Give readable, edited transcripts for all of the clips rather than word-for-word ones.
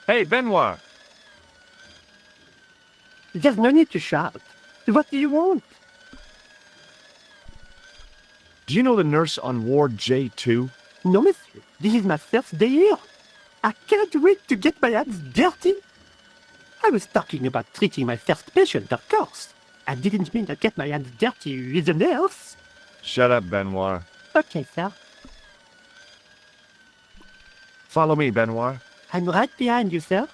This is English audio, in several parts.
Hey, Benoit. There's no need to shout. What do you want? Do you know the nurse on Ward J2? No, monsieur. This is my first day here. I can't wait to get my hands dirty. I was talking about treating my first patient, of course. I didn't mean to get my hands dirty with a nurse. Shut up, Benoit. Okay, sir. Follow me, Benoit. I'm right behind you, sir.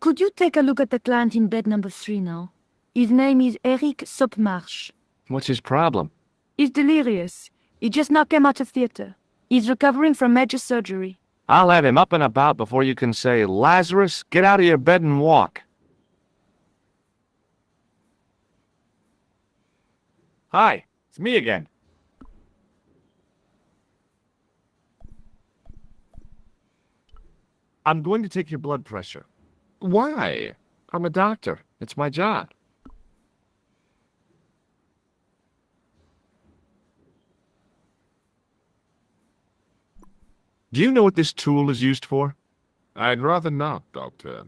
Could you take a look at the client in bed number 3 now? His name is Eric Sopmarsh. What's his problem? He's delirious. He just now came out of theater. He's recovering from major surgery. I'll have him up and about before you can say, Lazarus, get out of your bed and walk. Hi, it's me again. I'm going to take your blood pressure. Why? I'm a doctor. It's my job. Do you know what this tool is used for? I'd rather not, Doctor.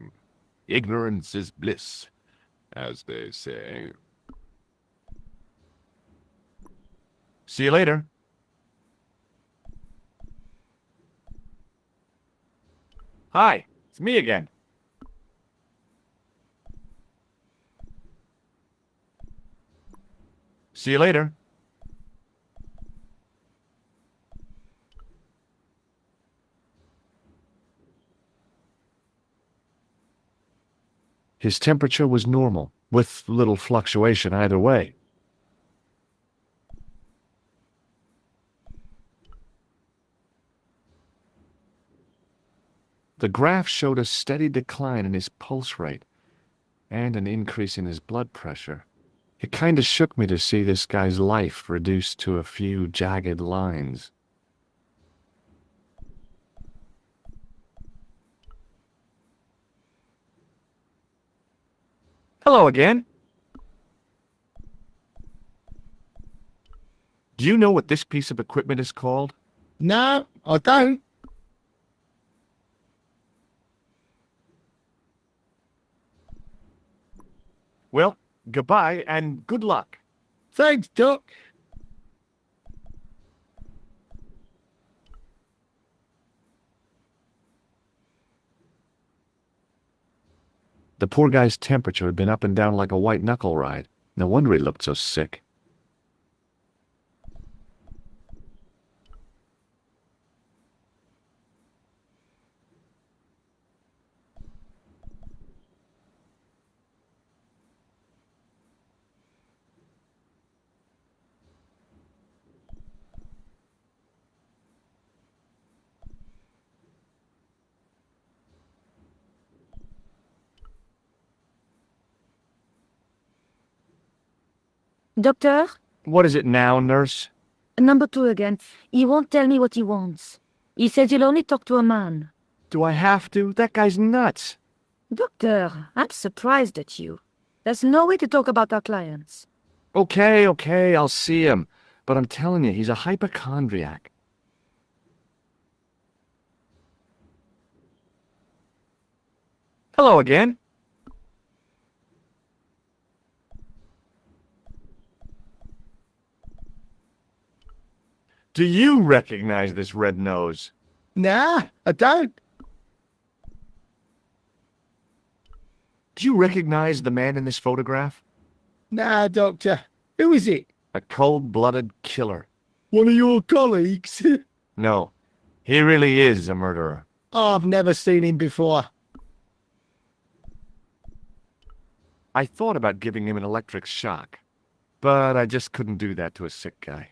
Ignorance is bliss, as they say. See you later. Hi, it's me again. See you later. His temperature was normal, with little fluctuation either way. The graph showed a steady decline in his pulse rate and an increase in his blood pressure. It kinda shook me to see this guy's life reduced to a few jagged lines. Hello again. Do you know what this piece of equipment is called? No, I don't. Well, goodbye and good luck. Thanks, Doc. The poor guy's temperature had been up and down like a white-knuckle ride. No wonder he looked so sick. Doctor? What is it now, nurse? Number 2 again. He won't tell me what he wants. He says he'll only talk to a man. Do I have to? That guy's nuts. Doctor, I'm surprised at you. There's no way to talk about our clients. Okay, I'll see him. But I'm telling you, he's a hypochondriac. Hello again. Do you recognize this red nose? Nah, I don't. Do you recognize the man in this photograph? Nah, Doctor. Who is it? A cold-blooded killer. One of your colleagues? No, he really is a murderer. I've never seen him before. I thought about giving him an electric shock, but I just couldn't do that to a sick guy.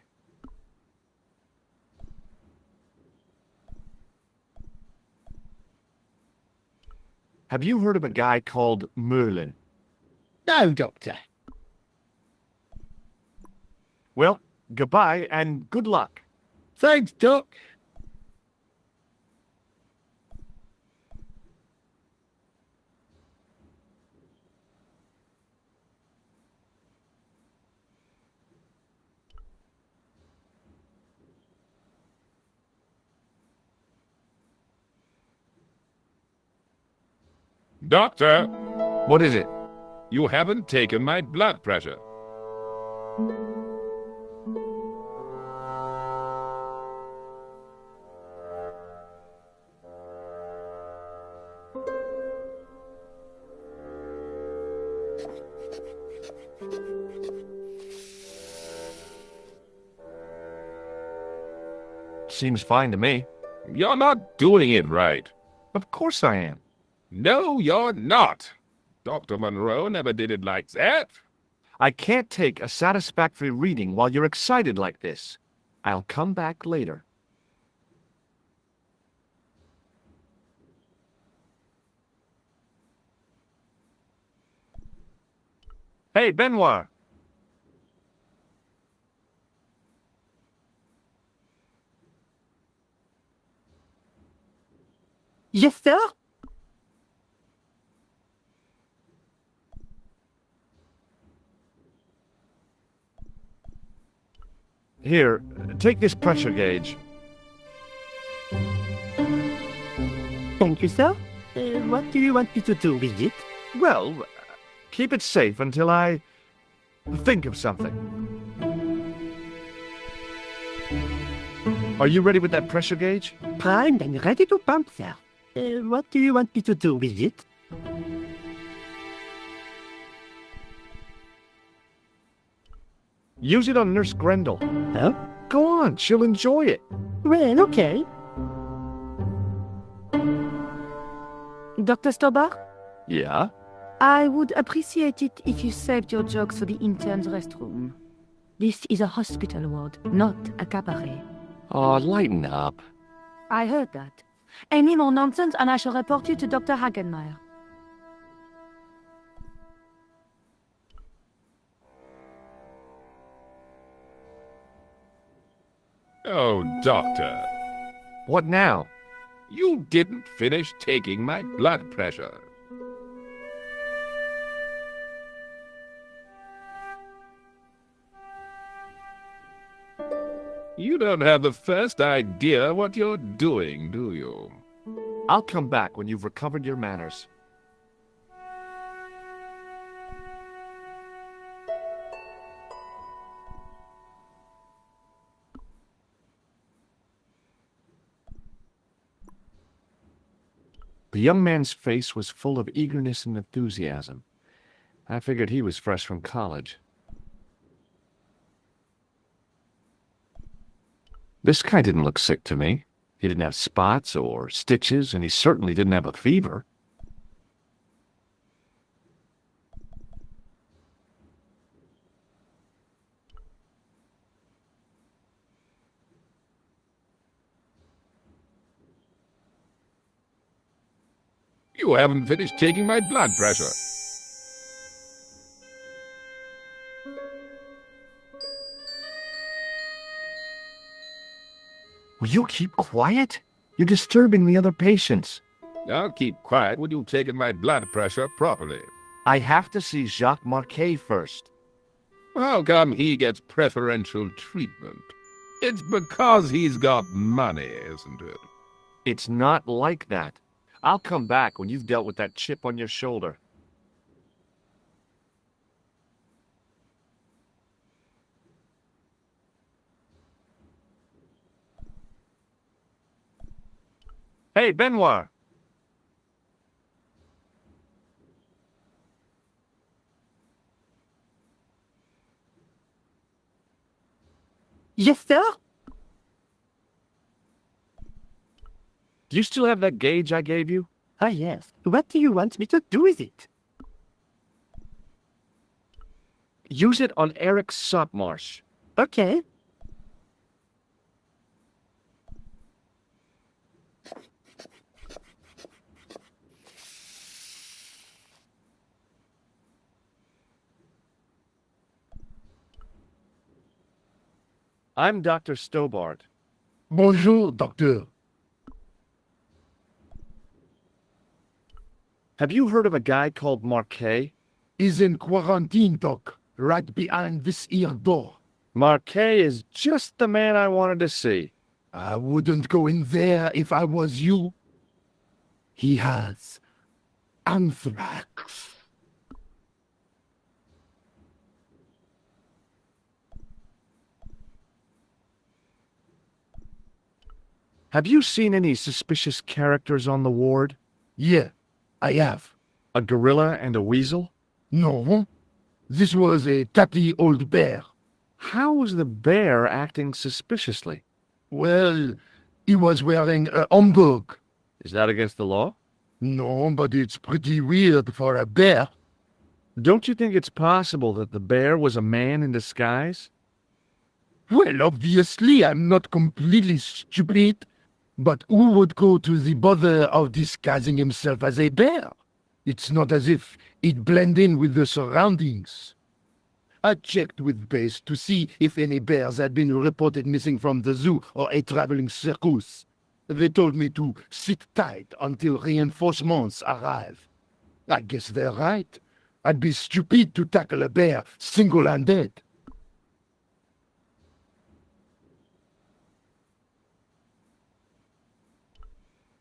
Have you heard of a guy called Merlin? No, Doctor. Well, goodbye and good luck. Thanks, Doc. Doctor, What is it? you haven't taken my blood pressure. Seems fine to me. You're not doing it right. Of course I am. No, you're not. Dr. Monroe never did it like that. I can't take a satisfactory reading while you're excited like this. I'll come back later. Hey, Benoit. Yes, sir? Here, take this pressure gauge. Thank you, sir. What do you want me to do with it? Well, keep it safe until I think of something. Are you ready with that pressure gauge? Primed and ready to pump, sir. What do you want me to do with it? Use it on Nurse Grendel. Huh? Go on, she'll enjoy it. Well, okay. Dr. Stobart? Yeah? I would appreciate it if you saved your jokes for the intern's restroom. This is a hospital ward, not a cabaret. Oh, lighten up. I heard that. Any more nonsense and I shall report you to Dr. Hagenmeyer. Oh, Doctor, What now? you didn't finish taking my blood pressure. You don't have the first idea what you're doing, do you? I'll come back when you've recovered your manners. The young man's face was full of eagerness and enthusiasm. I figured he was fresh from college. This guy didn't look sick to me. He didn't have spots or stitches, and he certainly didn't have a fever. You haven't finished taking my blood pressure. Will you keep quiet? You're disturbing the other patients. I'll keep quiet when you've taken my blood pressure properly. I have to see Jacques Marquet first. How come he gets preferential treatment? It's because he's got money, isn't it? It's not like that. I'll come back when you've dealt with that chip on your shoulder. Hey, Benoit. Yes, sir? Do you still have that gauge I gave you? Ah, yes. What do you want me to do with it? Use it on Eric Sopmarsh. Okay. I'm Dr. Stobart. Bonjour, doctor. Have you heard of a guy called Marquet? He's in quarantine, doc, right behind this here door. Marquet is just the man I wanted to see. I wouldn't go in there if I was you. He has anthrax. Have you seen any suspicious characters on the ward? Yeah, I have. A gorilla and a weasel? No, this was a tatty old bear. How was the bear acting suspiciously? Well, he was wearing a homburg. Is that against the law? No, but it's pretty weird for a bear. Don't you think it's possible that the bear was a man in disguise? Well, obviously, I'm not completely stupid. But who would go to the bother of disguising himself as a bear? It's not as if he'd blend in with the surroundings. I checked with base to see if any bears had been reported missing from the zoo or a traveling circus. They told me to sit tight until reinforcements arrive. I guess they're right. I'd be stupid to tackle a bear single-handed.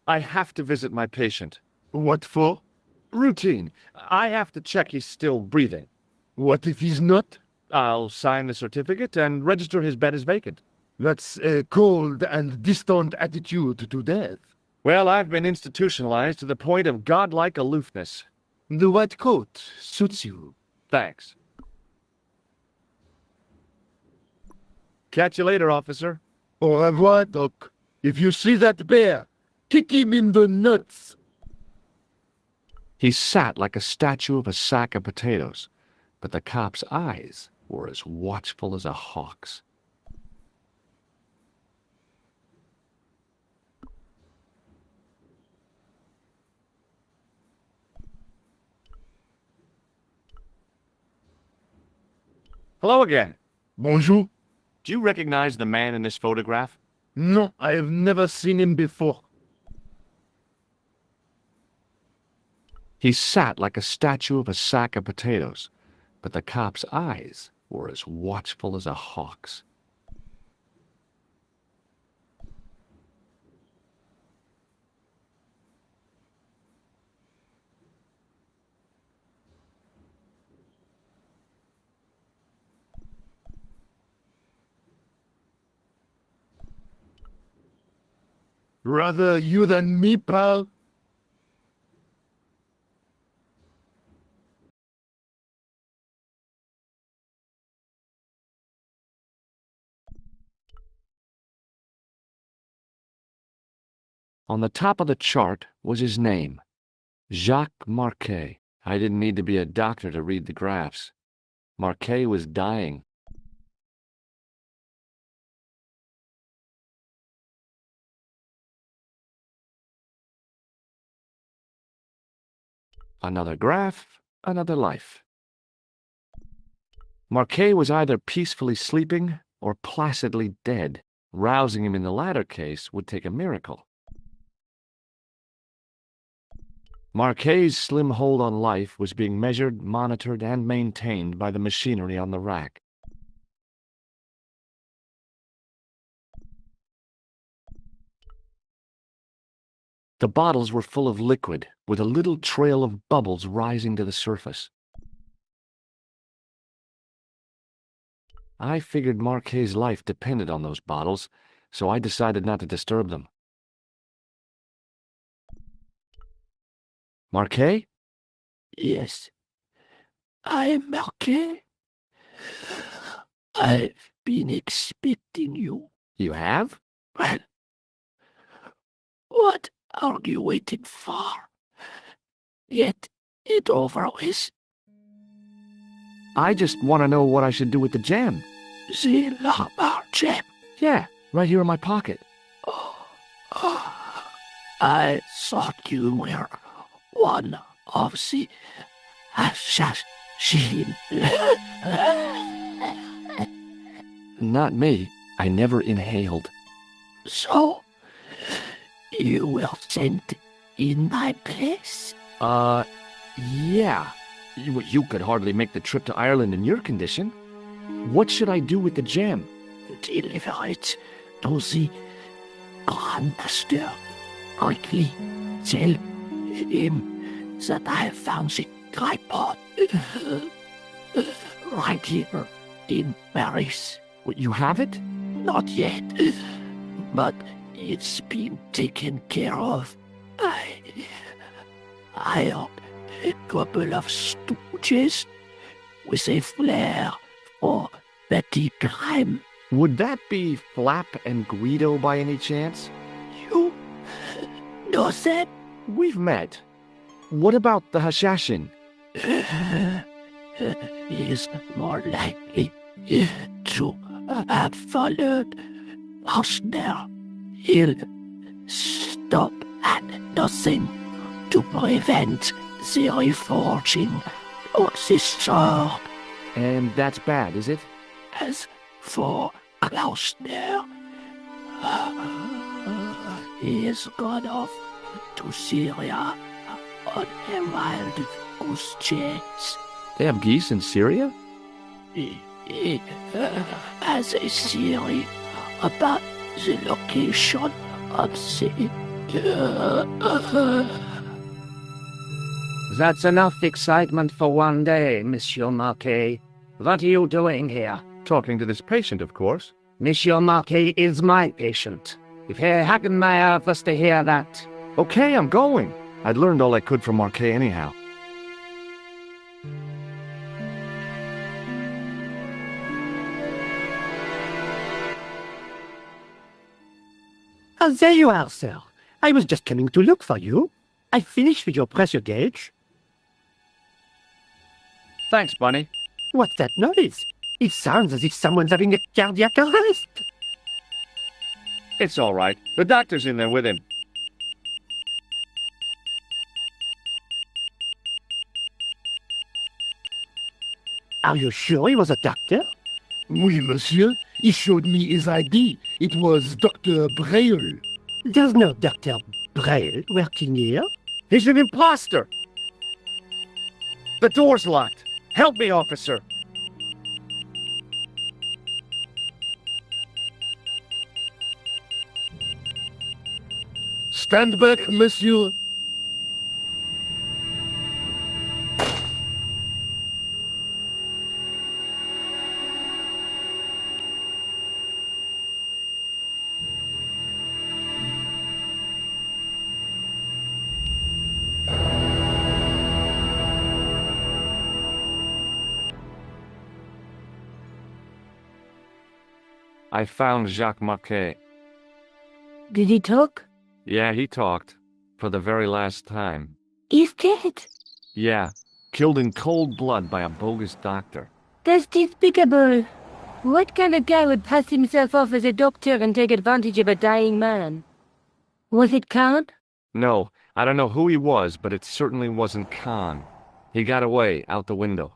I have to visit my patient. What for? Routine. I have to check he's still breathing. What if he's not? I'll sign the certificate and register his bed as vacant. That's a cold and distant attitude to death. Well, I've been institutionalized to the point of godlike aloofness. The white coat suits you. Thanks. Catch you later, officer. Au revoir, Doc. If you see that bear, kick him in the nuts. He sat like a statue of a sack of potatoes, but the cop's eyes were as watchful as a hawk's. Hello again. Bonjour. Do you recognize the man in this photograph? No, I have never seen him before. He sat like a statue of a sack of potatoes, but the cop's eyes were as watchful as a hawk's. Rather you than me, pal. On the top of the chart was his name, Jacques Marquet. I didn't need to be a doctor to read the graphs. Marquet was dying. Another graph, another life. Marquet was either peacefully sleeping or placidly dead. Rousing him in the latter case would take a miracle. Marquet's slim hold on life was being measured, monitored, and maintained by the machinery on the rack. The bottles were full of liquid, with a little trail of bubbles rising to the surface. I figured Marquet's life depended on those bottles, so I decided not to disturb them. Marquet? Yes, I am Marquet. I've been expecting you. You have? Well, what are you waiting for? Get it over with. I just want to know what I should do with the gem. The Lamar gem. Yeah, right here in my pocket. I thought you were one of the assassins. Not me. I never inhaled. So, you were sent in my place? Yeah. You could hardly make the trip to Ireland in your condition. What should I do with the gem? Deliver it to the Grandmaster. Quickly tell him that I found the tripod right here in Paris. What, you have it? Not yet, but it's been taken care of. I hired a couple of stooges with a flair for petty crime. Would that be Flap and Guido by any chance? You know them? We've met. What about the Hashashin? Is more likely to have followed us there. He'll stop at nothing to prevent the reforging of this sword. And that's bad, is it? As for Klausner, he has gone off to Syria on a wild goose chase. They have geese in Syria? He has a theory about the location of the... That's enough excitement for one day, Monsieur Marquis. What are you doing here? Talking to this patient, of course. Monsieur Marquis is my patient. If Herr Hagenmeyer was to hear that... Okay, I'm going. I'd learned all I could from Marquet anyhow. There you are, sir. I was just coming to look for you. I finished with your pressure gauge. Thanks, Bunny. What's that noise? It sounds as if someone's having a cardiac arrest. It's all right. The doctor's in there with him. Are you sure he was a doctor? Oui, monsieur. He showed me his ID. It was Dr. Braille. There's no Dr. Braille working here. He's an imposter! The door's locked. Help me, officer. Stand back, monsieur. I found Jacques Marquet. Did he talk? Yeah, he talked. For the very last time. He's dead. Yeah, killed in cold blood by a bogus doctor. That's despicable. What kind of guy would pass himself off as a doctor and take advantage of a dying man? Was it Count? No, I don't know who he was, but it certainly wasn't Khan. He got away, out the window.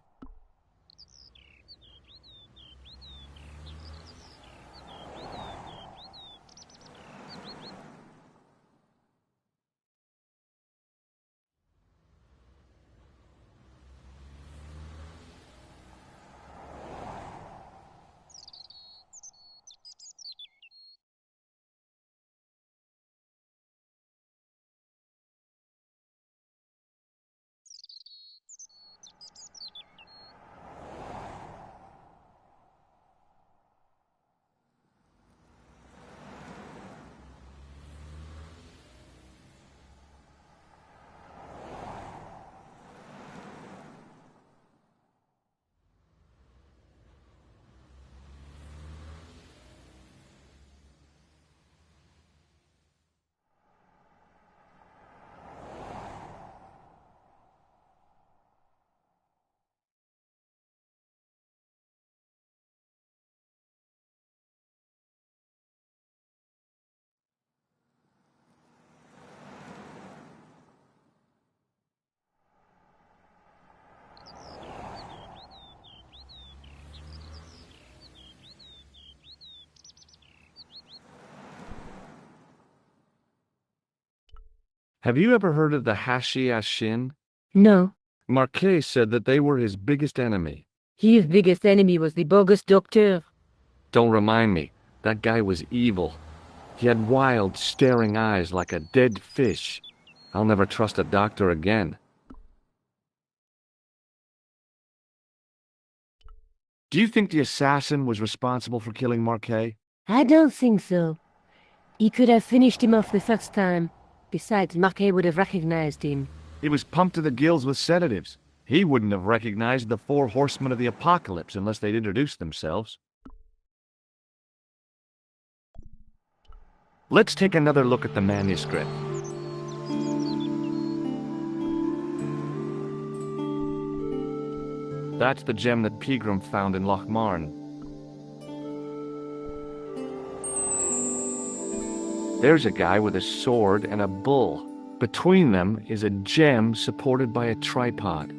Have you ever heard of the HOURplayCRiPatent? No. Marquet said that they were his biggest enemy. His biggest enemy was the bogus doctor. Don't remind me. That guy was evil. He had wild, staring eyes like a dead fish. I'll never trust a doctor again. Do you think the assassin was responsible for killing Marquet? I don't think so. He could have finished him off the first time. Besides, Marquet would have recognized him. He was pumped to the gills with sedatives. He wouldn't have recognized the 4 horsemen of the apocalypse unless they'd introduced themselves. Let's take another look at the manuscript. That's the gem that Pegram found in Lochmarn. There's a guy with a sword and a bull. Between them is a gem supported by a tripod.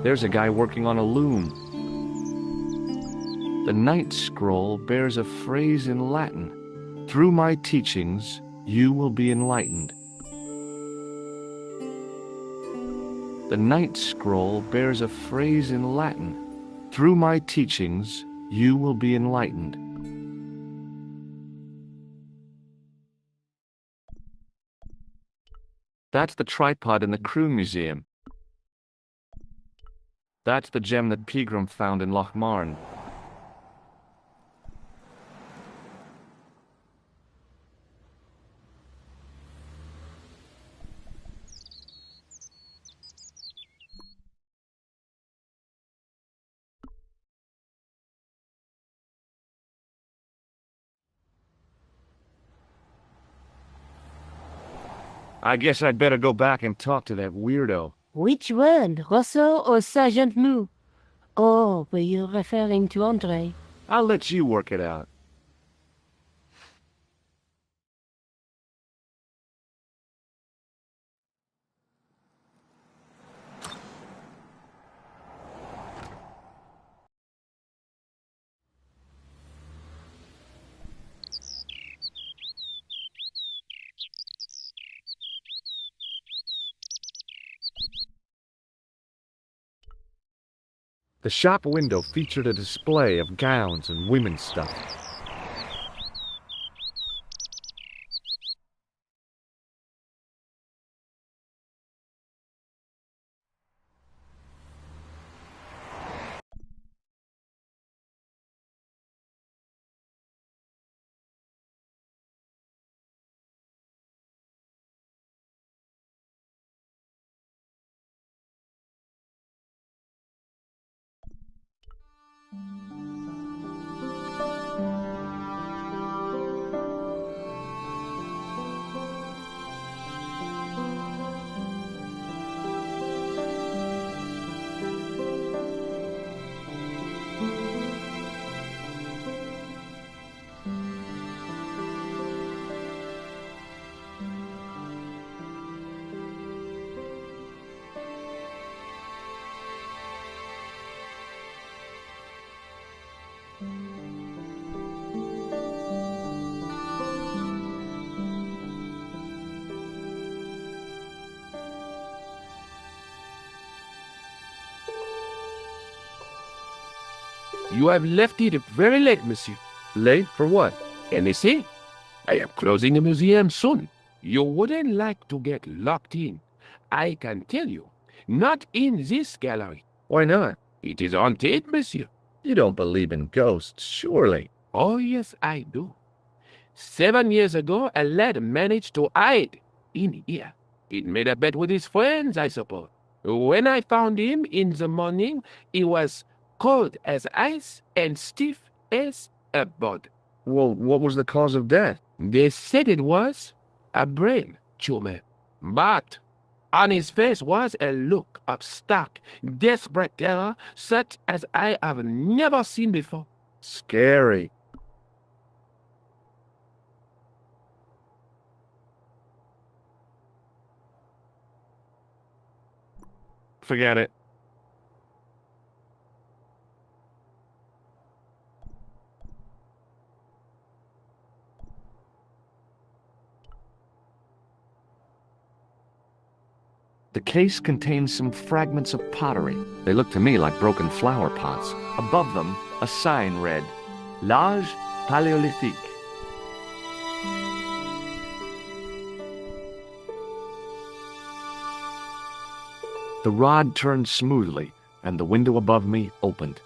There's a guy working on a loom. The Night Scroll bears a phrase in Latin. Through my teachings, you will be enlightened. The Night Scroll bears a phrase in Latin. Through my teachings, you will be enlightened. That's the tripod in the Crew Museum. That's the gem that Pegram found in Lochmarn. I guess I'd better go back and talk to that weirdo. Which one, Rousseau or Sergeant Mou? Oh, were you referring to Andre? I'll let you work it out. The shop window featured a display of gowns and women's stuff. You have left it very late, monsieur. Late? For what? Anything? I am closing the museum soon. You wouldn't like to get locked in. I can tell you. Not in this gallery. Why not? It is haunted, monsieur. You don't believe in ghosts, surely. Oh, yes, I do. 7 years ago, a lad managed to hide in here. He made a bet with his friends, I suppose. When I found him in the morning, he was cold as ice and stiff as a board. Well, what was the cause of death? They said it was a brain tumor. But on his face was a look of stark, desperate terror such as I have never seen before. Scary. Forget it. The case contained some fragments of pottery. They looked to me like broken flower pots. Above them, a sign read, L'Âge Paléolithique. The rod turned smoothly, and the window above me opened.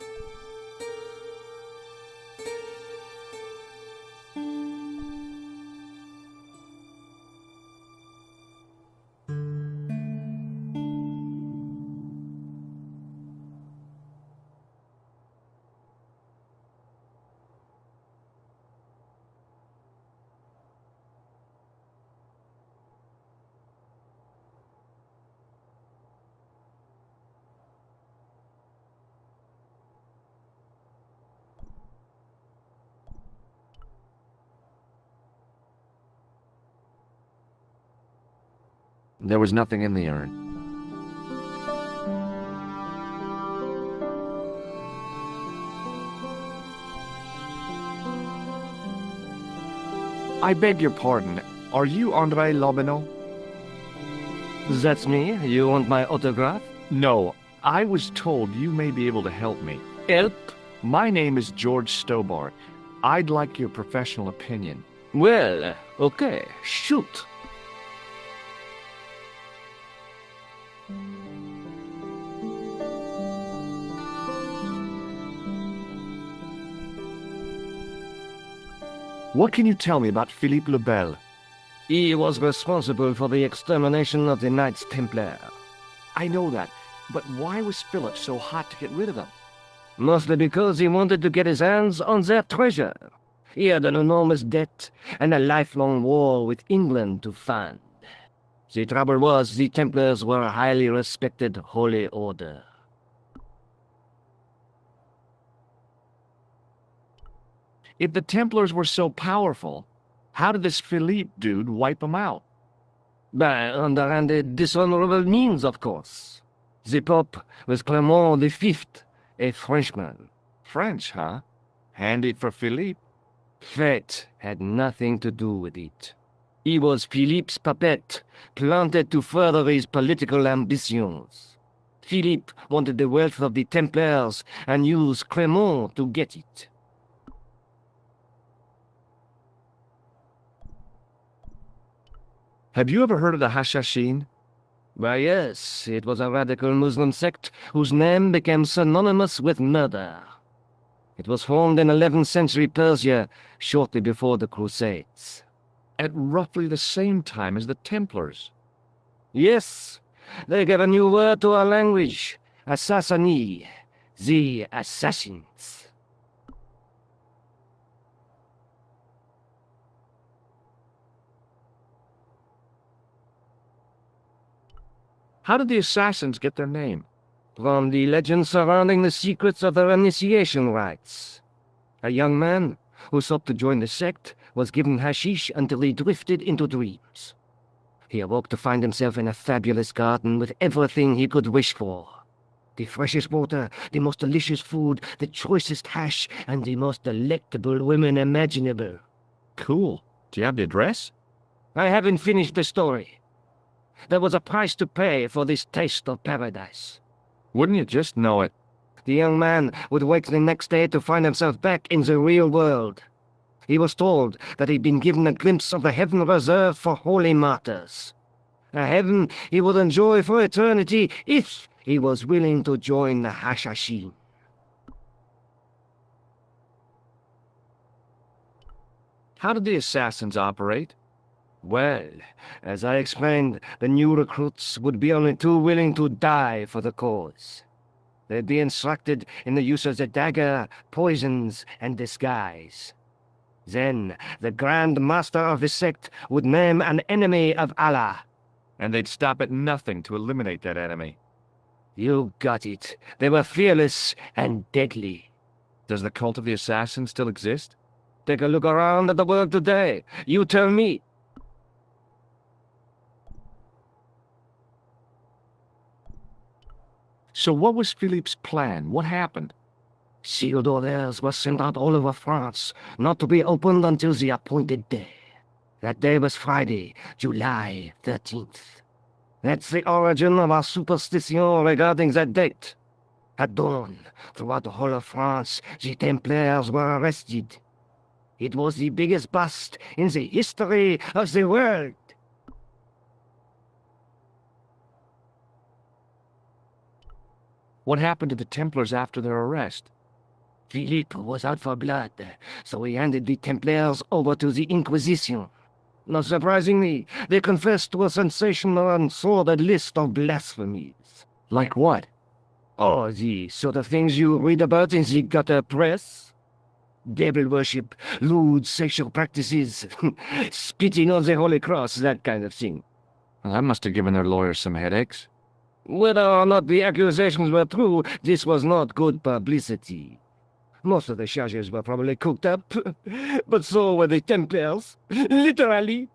There was nothing in the urn. I beg your pardon. Are you André Lobineau? That's me. You want my autograph? No. I was told you may be able to help me. Help? My name is George Stobart. I'd like your professional opinion. Well, okay. Shoot. What can you tell me about Philippe le Bel? He was responsible for the extermination of the Knights Templar. I know that, but why was Philip so hot to get rid of them? Mostly because he wanted to get his hands on their treasure. He had an enormous debt and a lifelong war with England to fund. The trouble was, the Templars were a highly respected holy order. If the Templars were so powerful, how did this Philippe dude wipe them out? By underhanded, dishonorable means, of course. The Pope was Clement V, a Frenchman. French, huh? Handy for Philippe. Fate had nothing to do with it. He was Philippe's puppet, planted to further his political ambitions. Philippe wanted the wealth of the Templars and used Clement to get it. Have you ever heard of the Hashashin? Why, yes, it was a radical Muslim sect whose name became synonymous with murder. It was formed in 11th century Persia, shortly before the Crusades. At roughly the same time as the Templars. Yes, they gave a new word to our language, assassini, the assassins. How did the assassins get their name? From the legend surrounding the secrets of their initiation rites. A young man who sought to join the sect was given hashish until he drifted into dreams. He awoke to find himself in a fabulous garden with everything he could wish for. The freshest water, the most delicious food, the choicest hash, and the most delectable women imaginable. Cool. Do you have the address? I haven't finished the story. There was a price to pay for this taste of paradise. Wouldn't you just know it? The young man would wake the next day to find himself back in the real world. He was told that he'd been given a glimpse of the heaven reserved for holy martyrs. A heaven he would enjoy for eternity if he was willing to join the Hashashin. How did the assassins operate? Well, as I explained, the new recruits would be only too willing to die for the cause. They'd be instructed in the use of the dagger, poisons, and disguise. Then, the Grand Master of the sect would name an enemy of Allah. And they'd stop at nothing to eliminate that enemy. You got it. They were fearless and deadly. Does the cult of the assassins still exist? Take a look around at the world today. You tell me. So what was Philippe's plan? What happened? Sealed orders were sent out all over France, not to be opened until the appointed day. That day was Friday, July 13th. That's the origin of our superstition regarding that date. At dawn, throughout the whole of France, the Templars were arrested. It was the biggest bust in the history of the world. What happened to the Templars after their arrest? Philippe was out for blood, so he handed the Templars over to the Inquisition. Not surprisingly, they confessed to a sensational and sordid list of blasphemies. Like what? Oh, the sort of things you read about in the gutter press. Devil worship, lewd sexual practices, spitting on the Holy Cross, that kind of thing. Well, that must have given their lawyers some headaches. Whether or not the accusations were true, this was not good publicity. Most of the charges were probably cooked up, but so were the Templars, literally.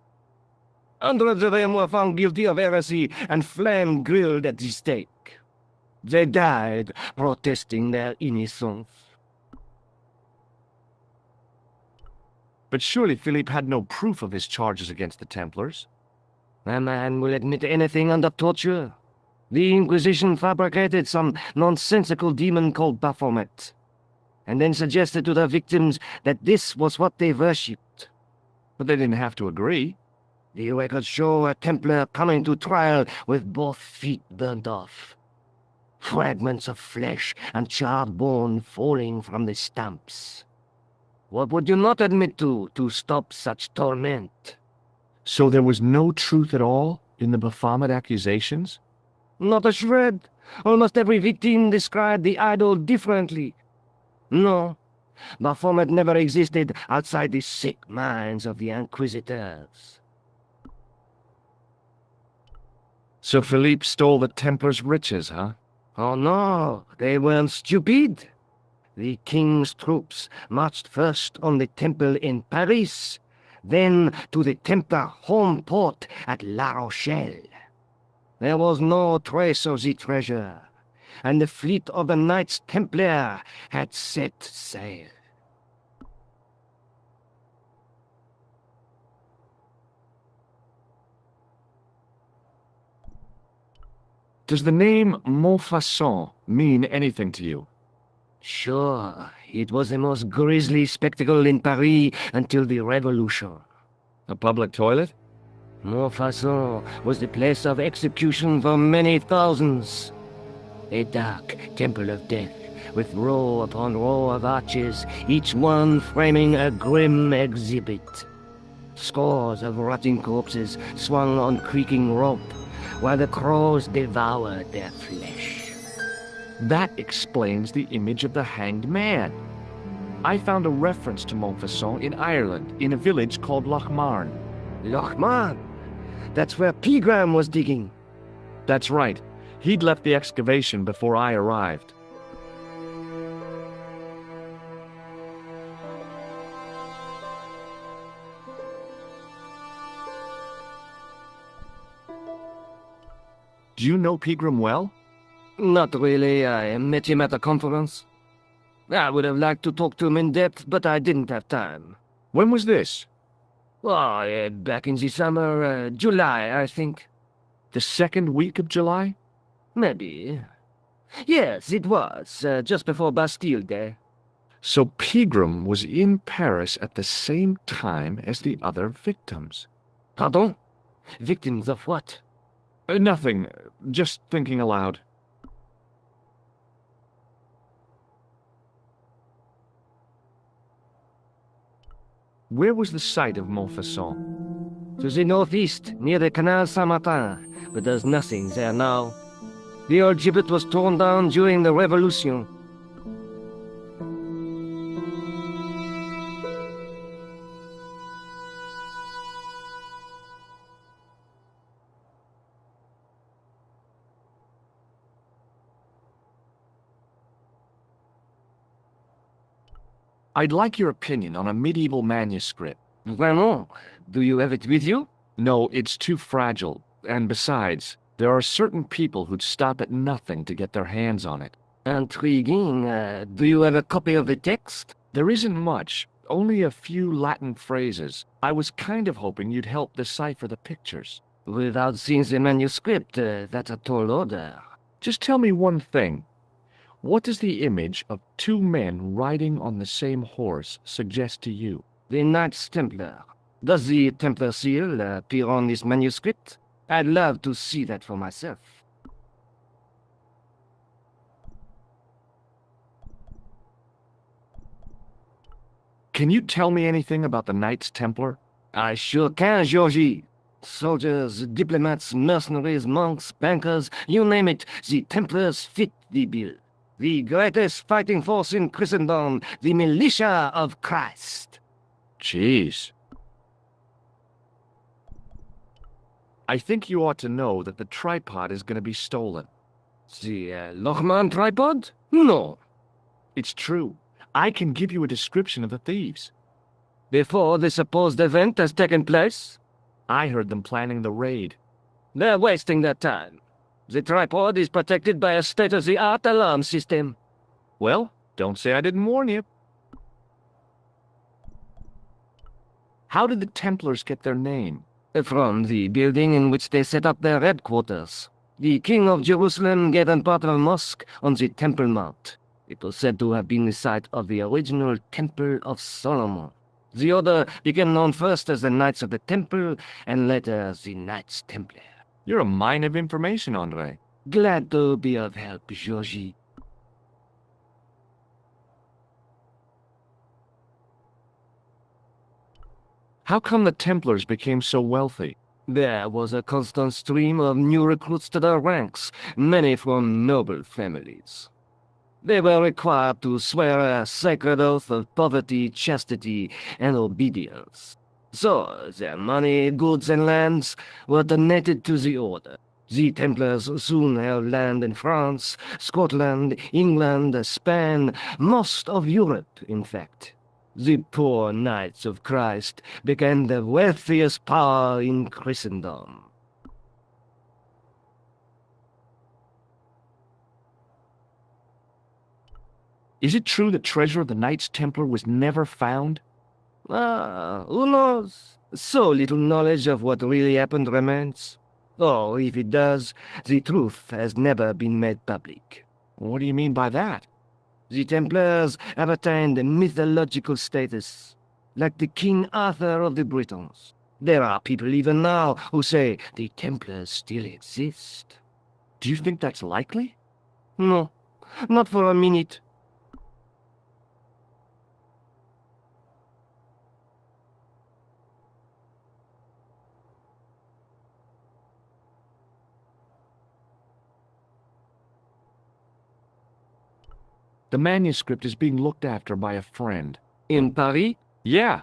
Hundreds of them were found guilty of heresy and flame-grilled at the stake. They died protesting their innocence. But surely Philippe had no proof of his charges against the Templars. A man will admit anything under torture. The Inquisition fabricated some nonsensical demon called Baphomet, and then suggested to their victims that this was what they worshipped. But they didn't have to agree. The records show a Templar coming to trial with both feet burnt off. Fragments of flesh and charred bone falling from the stumps. What would you not admit to stop such torment? So there was no truth at all in the Baphomet accusations? Not a shred. Almost every victim described the idol differently. No, Baphomet never existed outside the sick minds of the Inquisitors. So Philippe stole the Templars' riches, huh? Oh no, they weren't stupid. The king's troops marched first on the temple in Paris, then to the Templar home port at La Rochelle. There was no trace of the treasure, and the fleet of the Knights Templar had set sail. Does the name Montfaucon mean anything to you? Sure, it was the most grisly spectacle in Paris until the Revolution. A public toilet? Montfaucon was the place of execution for many thousands. A dark temple of death, with row upon row of arches, each one framing a grim exhibit. Scores of rotting corpses swung on creaking rope, while the crows devoured their flesh. That explains the image of the hanged man. I found a reference to Montfaucon in Ireland, in a village called Lochmarn. Lochmarn? That's where Pegram was digging. That's right. He'd left the excavation before I arrived. Do you know Pegram well? Not really. I met him at a conference. I would have liked to talk to him in depth, but I didn't have time. When was this? Oh, back in the summer, July, I think. The second week of July? Maybe. Yes, it was, just before Bastille Day. So Pegram was in Paris at the same time as the other victims. Pardon? Victims of what? Nothing. Just thinking aloud. Where was the site of Montfaucon? To the northeast, near the Canal Saint-Martin, but there's nothing there now. The old gibbet was torn down during the Revolution. I'd like your opinion on a medieval manuscript. Vraiment? Do you have it with you? No, it's too fragile. And besides, there are certain people who'd stop at nothing to get their hands on it. Intriguing. Do you have a copy of the text? There isn't much. Only a few Latin phrases. I was kind of hoping you'd help decipher the pictures. Without seeing the manuscript, that's a tall order. Just tell me one thing. What does the image of two men riding on the same horse suggest to you? The Knights Templar. Does the Templar seal appear on this manuscript? I'd love to see that for myself. Can you tell me anything about the Knights Templar? I sure can, Georgie. Soldiers, diplomats, mercenaries, monks, bankers, you name it, the Templars fit the bill. The greatest fighting force in Christendom, the militia of Christ. Jeez. I think you ought to know that the tripod is going to be stolen. The Lochman tripod? No. It's true. I can give you a description of the thieves. Before the supposed event has taken place? I heard them planning the raid. They're wasting their time. The tripod is protected by a state-of-the-art alarm system. Well, don't say I didn't warn you. How did the Templars get their name? From the building in which they set up their headquarters. The King of Jerusalem gave them part of a mosque on the Temple Mount. It was said to have been the site of the original Temple of Solomon. The order became known first as the Knights of the Temple, and later as the Knights Templar. You're a mine of information, Andre. Glad to be of help, Georgie. How come the Templars became so wealthy? There was a constant stream of new recruits to their ranks, many from noble families. They were required to swear a sacred oath of poverty, chastity, and obedience. So, their money, goods, and lands were donated to the order. The Templars soon held land in France, Scotland, England, Spain, most of Europe, in fact. The poor Knights of Christ became the wealthiest power in Christendom. Is it true the treasure of the Knights Templar was never found? Who knows? So little knowledge of what really happened remains. Or, if it does, the truth has never been made public. What do you mean by that? The Templars have attained a mythological status, like the King Arthur of the Britons. There are people even now who say the Templars still exist. Do you think that's likely? No, not for a minute. The manuscript is being looked after by a friend. In Paris? Yeah.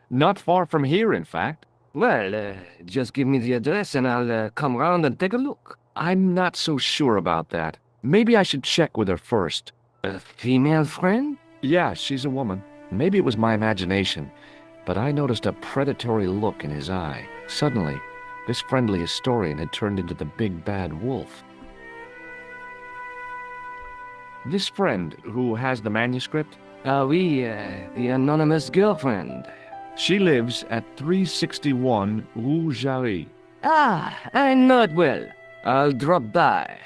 Not far from here, in fact. Well, just give me the address and I'll come round and take a look. I'm not so sure about that. Maybe I should check with her first. A female friend? Yeah, she's a woman. Maybe it was my imagination, but I noticed a predatory look in his eye. Suddenly, this friendly historian had turned into the big bad wolf. This friend who has the manuscript? Oui, the anonymous girlfriend. She lives at 361 Rue Jarry. Ah, I know it well. I'll drop by.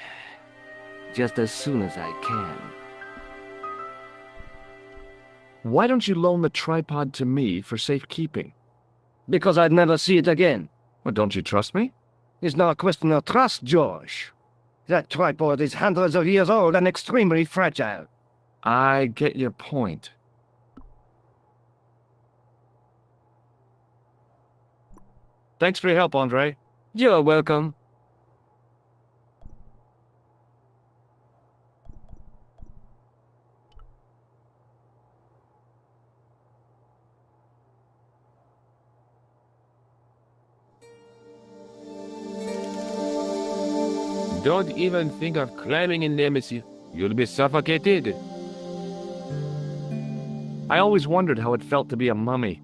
Just as soon as I can. Why don't you loan the tripod to me for safekeeping? Because I'd never see it again. Well, don't you trust me? It's not a question of trust, George. That tripod is hundreds of years old and extremely fragile. I get your point. Thanks for your help, Andre. You're welcome. Don't even think of climbing in there, monsieur. You'll be suffocated. I always wondered how it felt to be a mummy.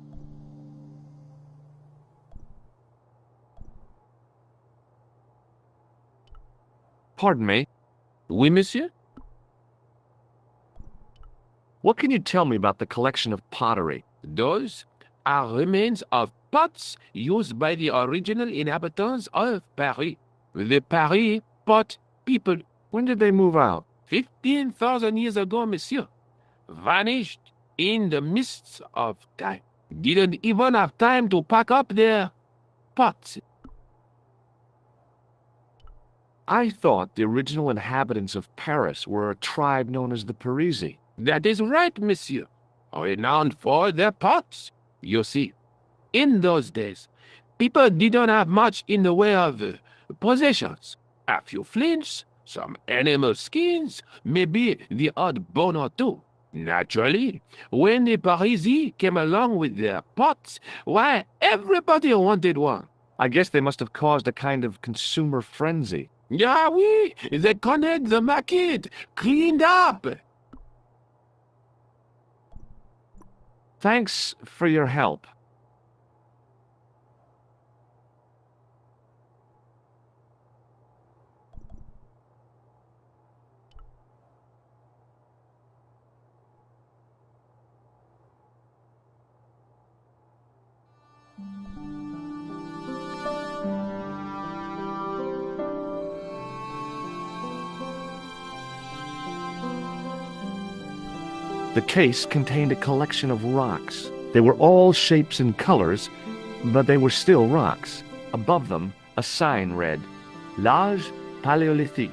Pardon me. Oui, monsieur? What can you tell me about the collection of pottery? Those are remains of pots used by the original inhabitants of Paris. The Paris pot people. When did they move out? 15,000 years ago, monsieur. Vanished in the mists of time. Didn't even have time to pack up their pots. I thought the original inhabitants of Paris were a tribe known as the Parisi. That is right, monsieur. Renowned for their pots. You see, in those days, people didn't have much in the way of possessions. A few flints, some animal skins, maybe the odd bone or two. Naturally, when the Parisi came along with their pots, why, everybody wanted one. I guess they must have caused a kind of consumer frenzy. Yeah, oui, they connect the market, cleaned up. Thanks for your help. The case contained a collection of rocks. They were all shapes and colors, but they were still rocks. Above them, a sign read, L'âge paléolithique.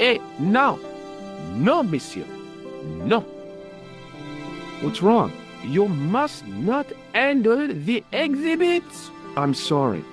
Eh, no. No, monsieur. No. What's wrong? You must not handle the exhibits. I'm sorry.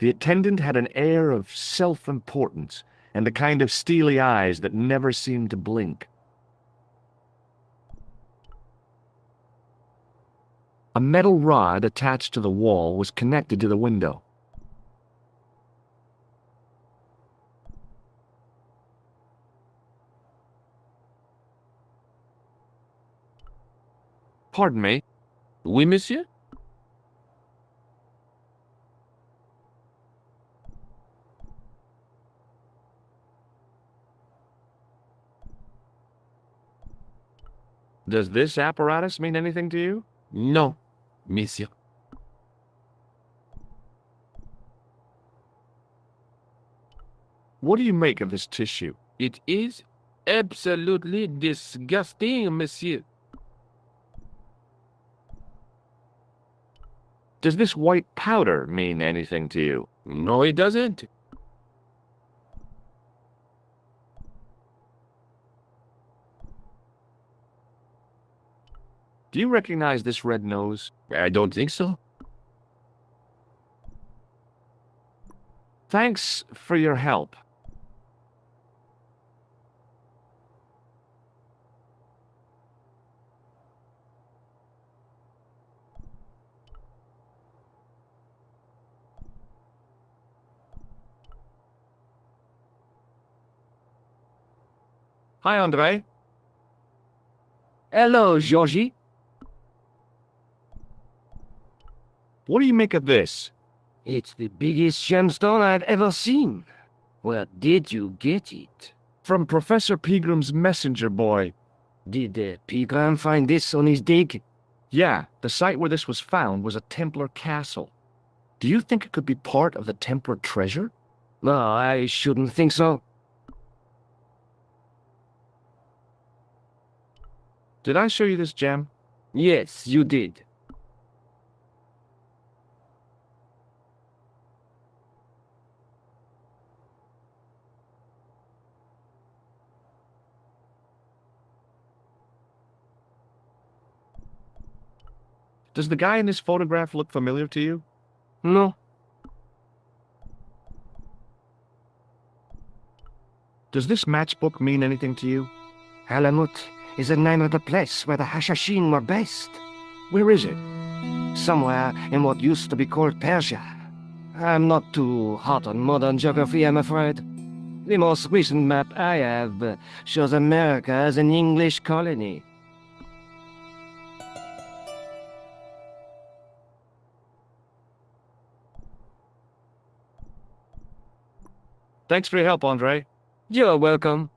The attendant had an air of self-importance and the kind of steely eyes that never seemed to blink. A metal rod attached to the wall was connected to the window. Pardon me. Oui, monsieur? Does this apparatus mean anything to you? Non, monsieur. What do you make of this tissue? It is absolutely disgusting, monsieur. Does this white powder mean anything to you? No, it doesn't. Do you recognize this red nose? I don't think so. Thanks for your help. Hi, Andre. Hello, Georgie. What do you make of this? It's the biggest gemstone I've ever seen. Where did you get it? From Professor Pegram's messenger boy. Did Pegram find this on his dig? Yeah, the site where this was found was a Templar castle. Do you think it could be part of the Templar treasure? No, I shouldn't think so. Did I show you this gem? Yes, you did. Does the guy in this photograph look familiar to you? No. Does this matchbook mean anything to you? Halamut is the name of the place where the Hashashin were based. Where is it? Somewhere in what used to be called Persia. I'm not too hot on modern geography, I'm afraid. The most recent map I have shows America as an English colony. Thanks for your help, Andre. You're welcome.